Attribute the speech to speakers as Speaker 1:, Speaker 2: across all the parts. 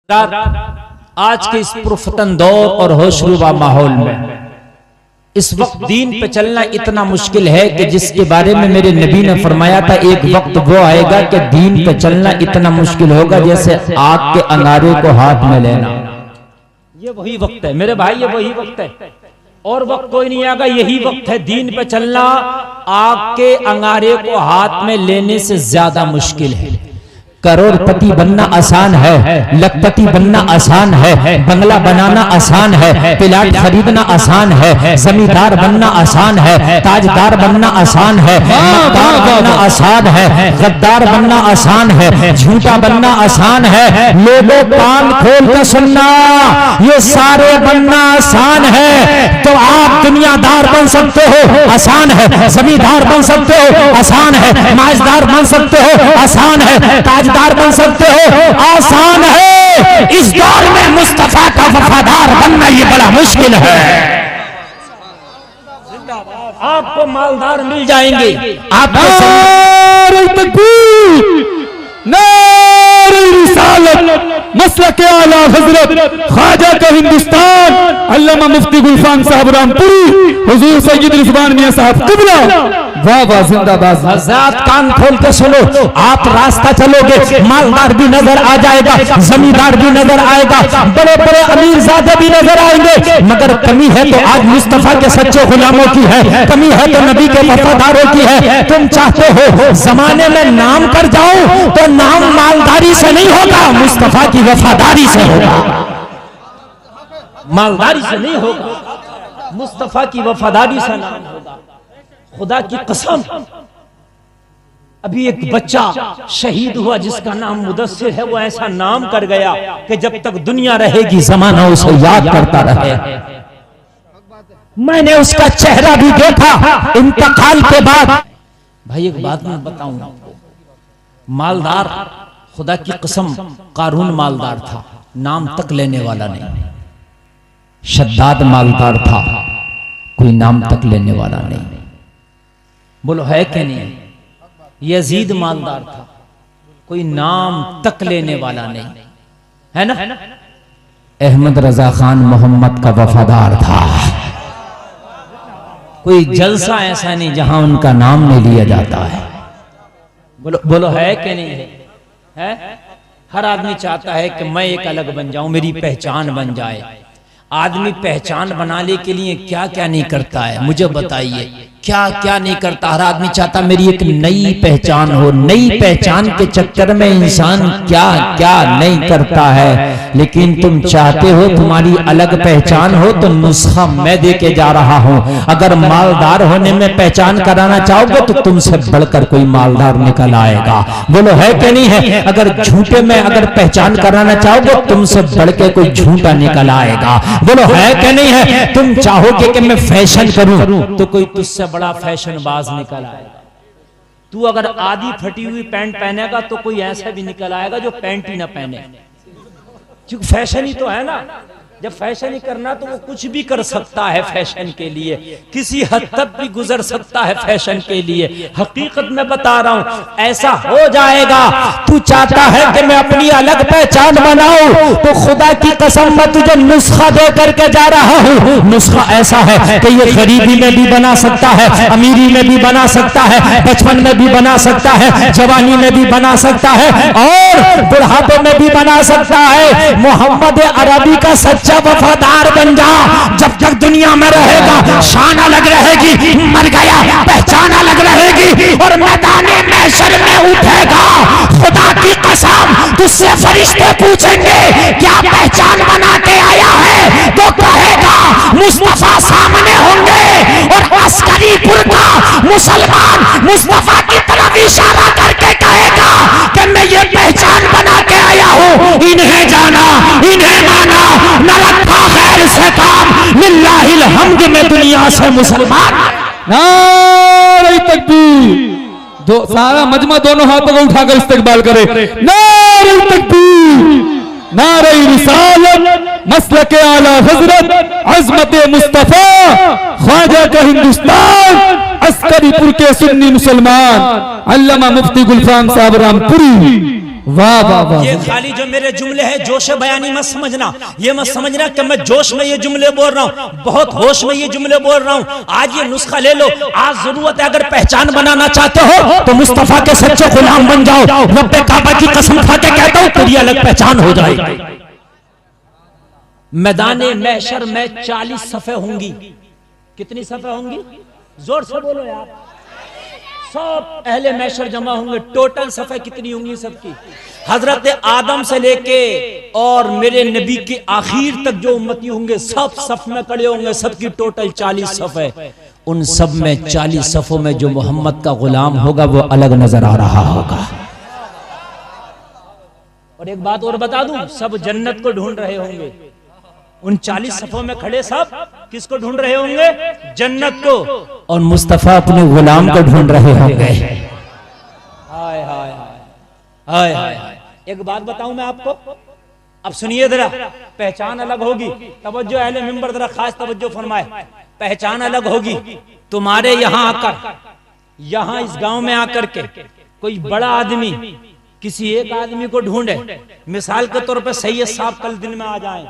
Speaker 1: आज के इस पुरफतन दौर और होशरुबा माहौल में इस वक्त दीन पे चलना इतना मुश्किल है कि जिसके बारे में मेरे नबी ने फरमाया था एक वक्त वो आएगा कि दीन पे चलना इतना मुश्किल होगा जैसे आग के अंगारे को हाथ में लेना। ये वही वक्त है मेरे भाई, ये वही वक्त है और वक्त कोई नहीं आएगा। यही वक्त है दीन पे चलना आग के अंगारे को हाथ में लेने से ज्यादा मुश्किल है। करोड़पति बनना आसान है, लखपति बनना आसान है, बंगला बनाना आसान है, प्लाट खरीदना आसान है, जमींदार बनना आसान है, ताजदार बनना आसान है, मक्कार बनना आसान है, गद्दार बनना आसान है, झूठा बनना आसान है। लोगों कान खोल कर सुनना, ये सारे बनना आसान है। तो आप दुनियादार बन सकते हो, आसान है। जमींदार बन सकते हो, आसान है। माजदार बन सकते हो, आसान है। ताजदार बन सकते हो, आसान है। इस दौर में मुस्तफा का वफादार बनना ये बड़ा मुश्किल है। आपको मालदार मिल जाएंगे, आपको मसलक आला हजरत ख्वाजा का हिंदुस्तान अल्लामा मुफ्ती गुलफाम साहब रामपुरी हुजूर सैयद रिजवान मियां साहब क़िबला वाह वाह जिंदाबाद। हज़रात कान खोल के सुनो, आप रास्ता चलोगे मालदार भी नजर आ जाएगा, जमींदार भी नजर आएगा, बड़े बड़े अमीरजादे भी नजर आएंगे। मगर कमी है तो आज मुस्तफा के सच्चे गुलामों की है, कमी है तो नबी के वफादारों की है। तुम चाहते हो जमाने में नाम कर जाओ तो नाम मालदारी से नहीं होगा, मुस्तफा की वफादारी से होगा। मालदारी से नहीं होगा, मुस्तफा की वफादारी से नाम होगा। खुदा की कसम, अभी एक बच्चा शहीद हुआ जिसका नाम मुदस्सिर है, वो ऐसा नाम कर गया कि जब तक दुनिया रहेगी जमाना उसे याद करता रहे। मैंने उसका चेहरा भी देखा इंतकाल के बाद। भाई एक बात मैं बताऊं, मालदार खुदा की कसम कारून मालदार था, नाम तक लेने वाला नहीं। शद्दाद मालदार था, कोई नाम तक लेने वाला नहीं। बोलो है कि नहीं? यजीद मालदार था, कोई नाम तक लेने वाला नहीं, है ना? अहमद रजा खान मोहम्मद का वफादार था, कोई जलसा ऐसा नहीं जहां उनका नाम नहीं लिया जाता है। बोलो बोलो है कि नहीं है? हर आदमी चाहता है कि मैं एक अलग बन जाऊं, मेरी पहचान बन जाए। आदमी पहचान बनाने के लिए क्या क्या नहीं करता है, मुझे बताइए क्या क्या नहीं करता। हर आदमी चाहता मेरी एक नई पहचान हो। नई पहचान के चक्कर में इंसान क्या क्या नहीं करता है। लेकिन तुम चाहते हो तुम्हारी अलग पहचान हो तो नुस्खा मैं दे के जा रहा हूं। अगर मालदार होने में पहचान कराना चाहोगे तो तुमसे बढ़कर कोई मालदार निकल आएगा। बोलो है कि नहीं है? अगर झूठे में अगर पहचान कराना चाहोगे तुमसे बढ़ के कोई झूठा निकल आएगा। बोलो है कि नहीं है? तुम चाहोगे कि मैं फैशन करूं तो कोई तुझसे बड़ा फैशनबाज निकल आएगा। तू अगर आधी फटी हुई पैंट पहनेगा तो कोई ऐसा भी निकल आएगा जो पैंट ही ना पहने, क्योंकि फैशन ही तो है ना। जब फैशन ही करना तो वो कुछ भी कर सकता है फैशन के लिए, किसी हद तक भी गुजर सकता है फैशन के लिए। हकीकत में बता रहा हूं ऐसा हो जाएगा। तू चाहता है कि मैं अपनी अलग पहचान बनाऊं तो खुदा की कसम मैं तुझे नुस्खा दे करके जा रहा हूं। नुस्खा ऐसा है कि ये गरीबी में भी बना सकता है, अमीरी में भी बना सकता है, बचपन में भी बना सकता है, जवानी में भी बना सकता है और बुढ़ापे में भी बना सकता है। मोहम्मद अरबी का सच्चा वफादार बन जा। जब तक दुनिया में रहेगा शान अलग रहेगी, मर गया पहचान अलग रहेगी और मैदाने महशर में उठेगा। खुदा की कसम तुझसे फरिश्ते पूछेंगे क्या पहचान बना के आया है, तो कहेगा मुस्तफा सामने होंगे और अस्करी बुर्का मुसलमान मुस्तफा की तरफ इशारा करके कहेगा कि मैं ये पहचान बना के आया हूं। इन्हें जाना, इन्हें माना, न रखा खैर से काम, लिल्लाहिल हम्द में दुनिया से मुसलमान।
Speaker 2: नारे तकबीर। दो सारा मजमा दोनों हाथों को उठाकर इस्तकबाल करे। नारे तकबीर, नारे रिसालत, मसलक आला हजरत अजमत मुस्तफा ख्वाजा का हिंदुस्तान अस्करीपुर के सुन्नी मुसलमान अल्लामा मुफ्ती गुलफाम साहब रामपुरी वाह वाह वाह।
Speaker 1: ये खाली जो मेरे जुमले हैं जोश बयानी मत समझना, ये मत समझना कि मैं जोश में ये जुमले बोल रहा हूँ, बहुत होश में ये जुमले बोल रहा हूँ। आज ये नुस्खा ले लो, आज जरूरत है, अगर पहचान बनाना चाहते हो तो मुस्तफा के सच्चे गुलाम बन जाओ। रब्बे काबा की कसम खा के कहता हूँ तेरी अलग पहचान हो जाएगी। मैदाने महशर में 40 सफ़े होंगी। कितनी सफ़े होंगी? जोर से बोलो यार। सब अहले महशर जमा होंगे। टोटल सफ़े कितनी होंगी सबकी? हजरत आदम से लेके और मेरे नबी के आखिर तक जो उम्मती होंगे सब सफ में खड़े होंगे। सबकी टोटल 40 सफ़े। उन सब में 40 सफ़ों में जो मोहम्मद का गुलाम होगा वो अलग नजर आ रहा होगा। और एक बात और बता दूं, सब जन्नत को ढूंढ रहे होंगे। उन 40 सफ़ों में खड़े सब किसको ढूंढ रहे होंगे? जन्नत को। और मुस्तफा अपने गुलाम को ढूंढ रहे होंगे। हाय हाय हाय हाय। एक बात बताऊं मैं आपको, अब सुनिए जरा, पहचान अलग होगी। तवज्जो अहले मिंबर, जरा खास तवज्जो फरमाए। पहचान अलग होगी। तुम्हारे यहाँ आकर, यहाँ इस गांव में आकर के कोई बड़ा आदमी किसी एक आदमी को ढूंढे, मिसाल के तौर पर सैयद साहब कल दिन में आ जाएं,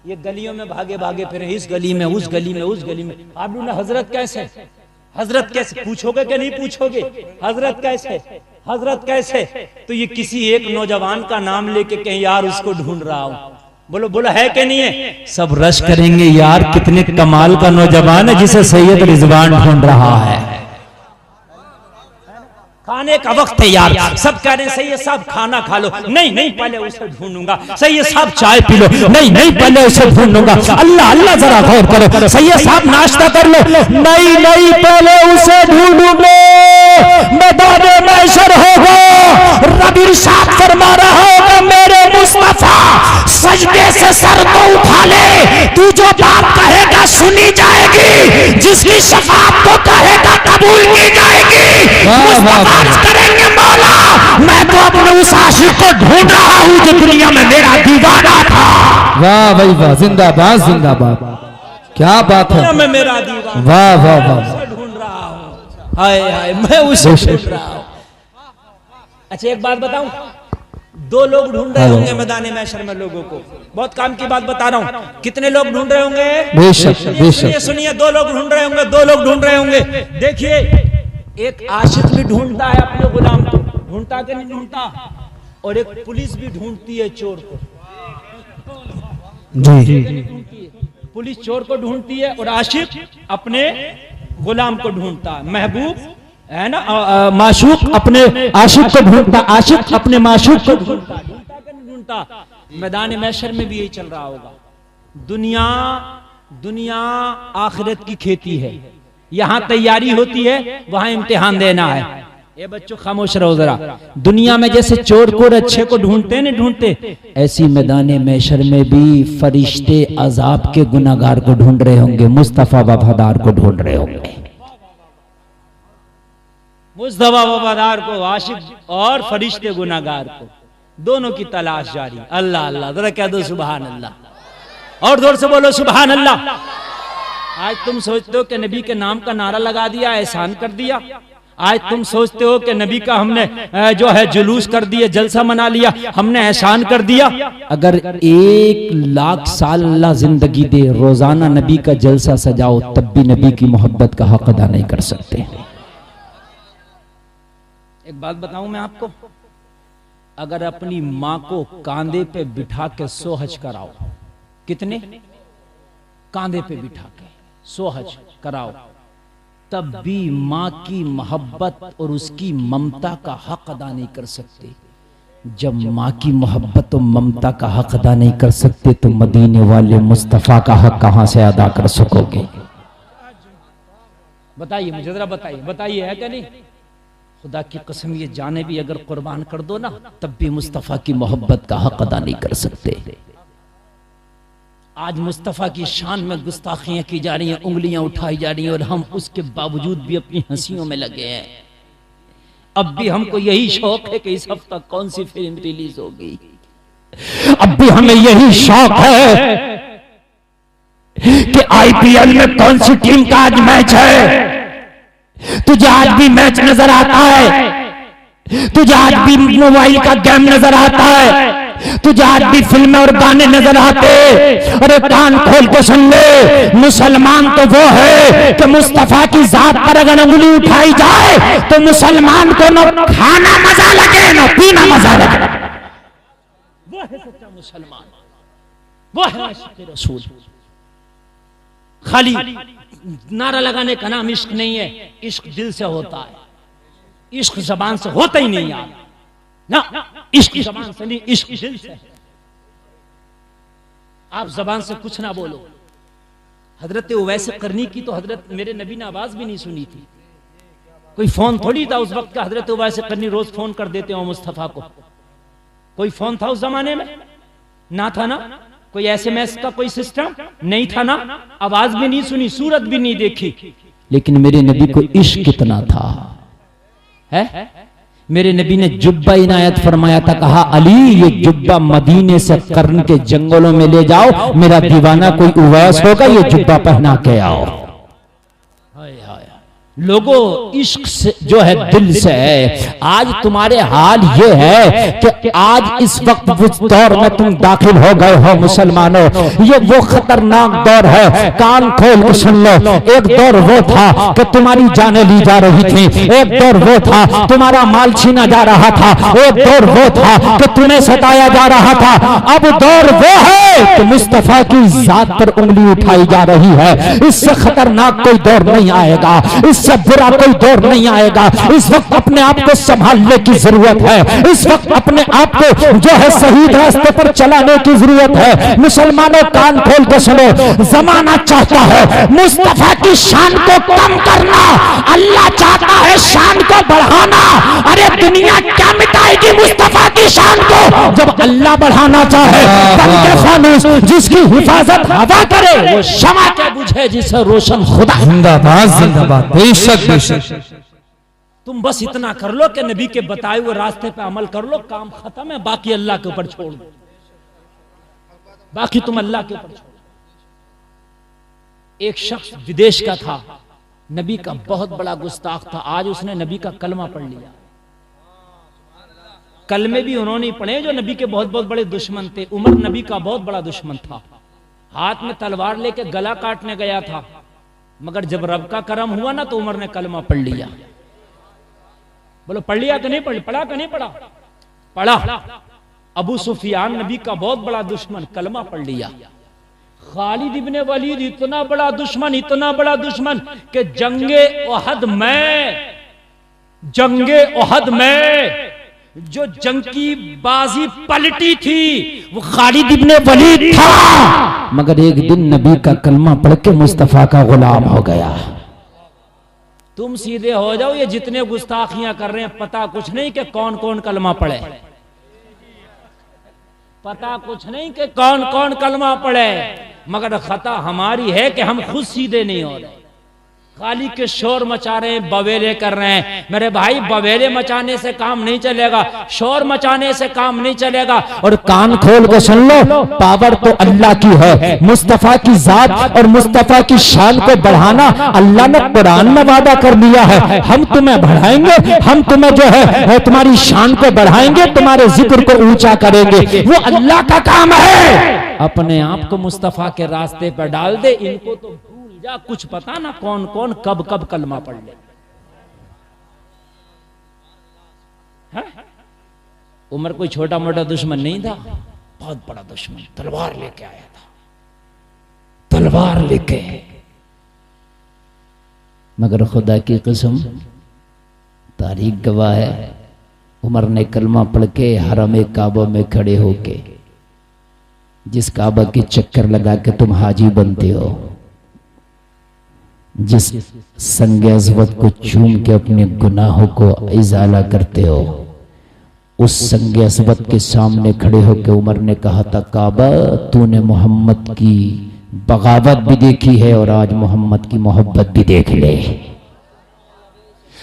Speaker 1: ये गलियों में भागे भागे फिर इस गली में उस गली में उस गली में, आप ढूंढे हजरत कैसे, हजरत कैसे, पूछोगे कि नहीं पूछोगे? हजरत कैसे, हजरत कैसे? तो ये किसी एक नौजवान का नाम लेके कहीं यार उसको ढूंढ रहा हूं। बोलो बोलो है कि नहीं है? सब रश करेंगे यार कितने कमाल का नौजवान है जिसे सैयद रिजवान ढूंढ रहा है। खाने का वक्त है यार, सब कह रहे हैं सैयद साहब खाना खा लो। नहीं नहीं पहले उसे ढूंढूंगा। सैयद साहब चाय पी लो। नहीं नहीं पहले उसे ढूंढूंगा। अल्लाह अल्लाह जरा गौर करो। सैयद साहब नाश्ता कर लो। नहीं नहीं पहले उसे ढूंढूंगा। मैदान महशर होगा, रब इरशाद फरमा रहा होगा मेरे मुस्तफा सजदे से सर को उठा ले, तू जो बात कहेगा सुनी जाएगी, जिसकी शफाअत को कहेगा कबूल की जाएगी। करेंगे मौला, मैं तो अपने उस आशिक को ढूंढ रहा हूँ जो दुनिया में मेरा दीवाना था।
Speaker 2: वाह भाई वाह, जिंदाबाद जिंदाबाद, क्या बात है।
Speaker 1: मैं मेरा दीवाना,
Speaker 2: वाह वाह वाह,
Speaker 1: ढूंढ रहा हूँ। हाय हाय मैं उसे ढूंढ रहा हूँ। अच्छा एक बात बताऊं, दो लोग ढूंढ रहे होंगे मैदान महशर में लोगों को। बहुत काम की बात बता रहा हूँ। कितने लोग ढूंढ रहे होंगे?
Speaker 2: बेशक बेशक।
Speaker 1: सुनिए, दो लोग ढूंढ रहे होंगे, दो लोग ढूंढ रहे होंगे। देखिए, एक आशिक भी ढूंढता है अपने गुलाम को, ढूंढता कि नहीं ढूंढता? और एक पुलिस भी ढूंढती है चोर को।
Speaker 2: जी,
Speaker 1: पुलिस चोर को ढूंढती है और आशिक अपने गुलाम को ढूंढता है। महबूब है ना, माशूक अपने आशिक को ढूंढता, आशिक अपने माशूक को ढूंढता। ढूंढता कि नहीं ढूंढता? मैदान महशर में भी यही चल रहा होगा। दुनिया आखिरत की खेती है। यहाँ तैयारी होती है, वहां इम्तिहान देना है। ये बच्चों खामोश रहो जरा। दुनिया में जैसे चोर को अच्छे को ढूंढते नहीं ढूंढते, ऐसी मैदान महशर में भी फरिश्ते अजाब के गुनाहगार को ढूंढ रहे होंगे, मुस्तफा वफादार को ढूंढ रहे होंगे। मुस्तफा वफादार को, आशिक और फरिश्ते गुनाहगार को, दोनों की तलाश जारी। अल्लाह अल्लाह, जरा कह दो सुभान अल्लाह, और जोर से बोलो सुभान अल्लाह। आज तुम सोचते हो कि नबी के नाम का नारा लगा दिया, एहसान कर दिया। आज तुम सोचते हो कि नबी का हमने जो है जुलूस कर दिया, जलसा मना लिया, हमने एहसान कर दिया। अगर 1,00,000 साल अल्लाह जिंदगी दे, रोजाना नबी का जलसा सजाओ, तब भी नबी की मोहब्बत का हक अदा नहीं कर सकते। एक बात बताऊं मैं आपको, अगर अपनी माँ को कांधे पे बिठा के 100 हज कराओ, कितने? कांधे पे बिठा के 100 हज कराओ, तब भी माँ की मोहब्बत और उसकी ममता का हक अदा नहीं कर सकते। जब माँ की मोहब्बत और ममता का हक अदा नहीं कर सकते, तो मदीने वाले मुस्तफा का हक कहां से अदा कर सकोगे? बताइए मुझे जरा, बताइए है क्या नहीं? खुदा की कसम, ये जाने भी अगर कुर्बान कर दो ना, तब भी मुस्तफा की मोहब्बत का हक अदा नहीं कर सकते। आज मुस्तफा की शान में गुस्ताखियां की जा रही हैं, उंगलियां उठाई जा रही हैं, और हम उसके बावजूद भी अपनी हंसियों में लगे हैं। अब भी हमको यही शौक है कि इस हफ्ता कौन सी फिल्म रिलीज होगी। अब भी हमें यही शौक है कि आईपीएल में कौन सी टीम का आज मैच है। तुझे आज भी मैच नजर आता है? तुझे आज भी मोबाइल का गेम नजर आता है, तुझे आज भी फिल्में और गाने नजर आते। अरे कान खोल के सुन ले, मुसलमान तो वो है कि मुस्तफा की जात पर अगर उंगली उठाई जाए तो मुसलमान को न खाना मजा लगे न पीना मजा लगे। वो है सच्चा मुसलमान, वो है आशिक़ रसूल। खाली नारा लगाने का नाम इश्क नहीं है, इश्क दिल से होता है, इश्क जबान से होता ही नहीं यार ना, इश्क जबान से नहीं, इश्क दिल से। आप जबान से कुछ ना बोलो। हजरत उवैस करनी की तो हजरत मेरे नबी ने आवाज भी नहीं सुनी थी, कोई फोन थोड़ी था उस वक्त का। हजरत उवैस करनी रोज फोन कर देते हो मुस्तफा को, कोई फोन था उस जमाने में? ना था ना, कोई एसएमएस का कोई सिस्टम नहीं था ना, आवाज भी नहीं सुनी, सूरत भी नहीं देखी। लेकिन मेरे नबी को इश्क कितना था है? मेरे नबी ने जुब्बा इनायत फरमाया था, कहा अली ये जुब्बा मदीने से कर्न के जंगलों में ले जाओ, मेरा दीवाना कोई उवैस होगा, ये जुब्बा पहना के आओ। लोगों इश्क से जो है दिल से है। आज तुम्हारे हाल ये है कि आज इस वक्त उस दौर में तुम दाखिल हो गए हो मुसलमानों, ये वो खतरनाक दौर है। कान खोल के सुन लो, एक दौर वो था कि तुम्हारी जानें ली जा रही थी, एक दौर वो था तुम्हारा माल छीना जा रहा था, एक दौर वो था कि तुम्हें सताया जा रहा था। अब दौर वो है कि मुस्तफा की जात पर उंगली उठाई जा रही है। इससे खतरनाक कोई दौर नहीं आएगा, इससे बुरा कोई दौर नहीं आएगा। इस वक्त अपने आप को संभालने की जरूरत है, इस वक्त अपने आप को जो है सही रास्ते पर चलाने की जरूरत है। मुसलमानों कान खोल के सुनो, जमाना चाहता है मुस्तफा की शान को कम करना, अल्लाह चाहता है शान को बढ़ाना। अरे दुनिया क्या मिटाएगी मुस्तफा की शान को जब अल्लाह बढ़ाना चाहे। बनके फानूस जिसकी हिफाजत हवा करे, वो शमा क्या बुझे जिसे रोशन खुदा।
Speaker 2: जिंदाबाद जिंदाबाद, बेशक बेशक।
Speaker 1: तुम बस इतना कर लो कि नबी के बताए हुए रास्ते पे अमल कर लो, काम खत्म है, बाकी अल्लाह के ऊपर छोड़ दो, बाकी तुम अल्लाह के ऊपर छोड़ दो। एक शख्स विदेश का था, नबी का बहुत बड़ा गुस्ताख था, आज उसने नबी का कलमा पढ़ लिया। कलमे भी उन्होंने पढ़े जो नबी के बहुत बहुत बड़े दुश्मन थे। उमर नबी का बहुत बड़ा दुश्मन था, हाथ में तलवार लेके गला काटने गया था, मगर जब रब का करम हुआ ना तो उमर ने कलमा पढ़ लिया। बोलो पढ़ लिया कि नहीं पढ़ा कि नहीं पढ़ा? पढ़ा। अबू सुफियान नबी का बहुत बड़ा दुश्मन, कलमा पढ़ लिया। खालिद इब्ने वलीद इतना बड़ा दुश्मन, इतना बड़ा दुश्मन कि जंगे ओहद में जो जंग की बाजी पलटी थी वो खालिद इब्ने वलीद था, मगर एक दिन नबी का कलमा पढ़ के मुस्तफा का गुलाम हो गया। तुम सीधे हो जाओ, ये जितने गुस्ताखियां कर रहे हैं पता कुछ नहीं कि कौन कौन कलमा पढ़े, पता कुछ नहीं कि कौन कौन कलमा पढ़े, मगर खता हमारी है कि हम खुद सीधे नहीं हो रहे, खाली के शोर मचा रहे हैं, बवेले कर रहे हैं। मेरे भाई बवेले मचाने से काम नहीं चलेगा, शोर मचाने से काम नहीं चलेगा। और कान खोल के सुन लो, पावर तो अल्लाह की है, मुस्तफा की जात और मुस्तफा की शान को बढ़ाना अल्लाह ने कुरान में वादा कर दिया है। हम तुम्हें बढ़ाएंगे, हम तुम्हें जो है तुम्हारी शान को बढ़ाएंगे, तुम्हारे जिक्र को ऊंचा करेंगे, वो अल्लाह का काम है। अपने आप को मुस्तफा के रास्ते पर डाल दे, इनको तो या कुछ पता ना कौन कौन कब कब कलमा पढ़ ले। उमर कोई छोटा मोटा दुश्मन नहीं था, बहुत बड़ा दुश्मन, तलवार लेके आया था, तलवार लेके। मगर खुदा की कसम, तारीख गवाह है, उमर ने कलमा पढ़ के हरम काबा में खड़े होके, जिस काबा के चक्कर लगा के तुम हाजी बनते हो, जिस संगे अज़वत को चूम के अपने गुनाहों को इजाला करते हो, उस संगे अज़वत के सामने खड़े होकर उमर ने कहा था, काबा तूने मोहम्मद की बगावत भी देखी है और आज मोहम्मद की मोहब्बत भी देख ले।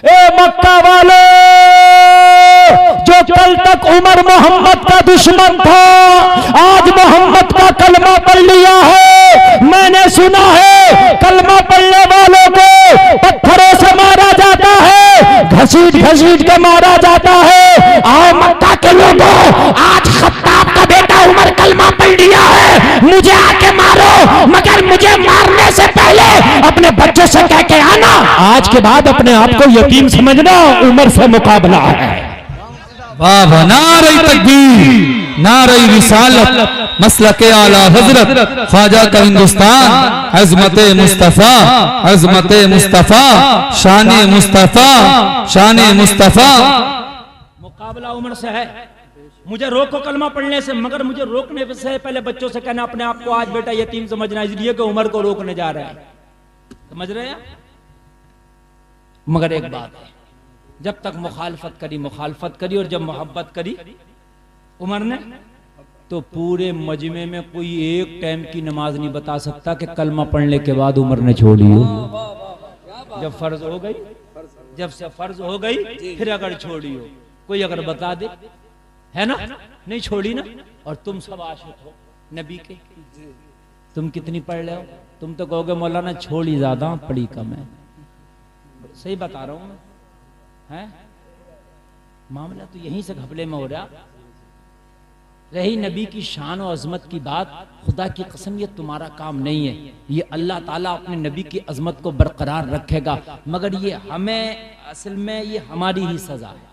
Speaker 1: ए मक्का वाले, जो कल तक उमर मोहम्मद का दुश्मन था, आज मोहम्मद का कलमा पढ़ लिया है। मैंने सुना है कलमा पढ़ने वालों को पत्थरों से मारा जाता है, घसीट घसीट के मारा जाता है। आओ मक्का के लोगों, आज खत्ताब का बेटा उमर कलमा पढ़ लिया है, मुझे आके मारो, मगर मुझे मारने से पहले अपने बच्चों से कह के आना, आज के बाद अपने आप को यतीम समझना, उमर से मुकाबला है।
Speaker 2: वाह वाह, नारे तकबीर, नारे रिसालत, मसलके आला हजरत ख्वाजा का हिंदुस्तान, अजमते मुस्तफा, अजमते मुस्तफा, शान मुस्तफा, शान मुस्तफा।
Speaker 1: मुकाबला उमर से है। मुझे रोको कलमा पढ़ने से, मगर मुझे रोकने से पहले बच्चों से कहना अपने आप को आज बेटा यतीम समझना, इसलिए कि उमर को रोकने जा रहे हैं। समझ रहे हैं? मगर एक बात है, जब तक मुखालफत करी और जब मोहब्बत करी उमर ने, तो पूरे मजमे में कोई एक टाइम की नमाज नहीं बता सकता कि कलमा पढ़ने के बाद उमर ने छोड़ी हो। जब फर्ज हो गई, जब से फर्ज हो गई, फिर अगर छोड़ी हो, कोई अगर बता दे, है ना, नहीं छोड़ी ना। और तुम सब आशिक हो नबी के, तुम कितनी पढ़ रहे हो? तुम तो कहोगे मौलाना छोड़ी ज्यादा पढ़ी कम है। सही बता रहा हूं मैं, है मामला तो यहीं से घपले में हो रहा। रही नबी की शान और अजमत की बात, खुदा की कसम ये तुम्हारा काम नहीं है, ये अल्लाह ताला अपने नबी की अजमत को बरकरार रखेगा, मगर ये हमें असल में ये हमारी ही सजा है।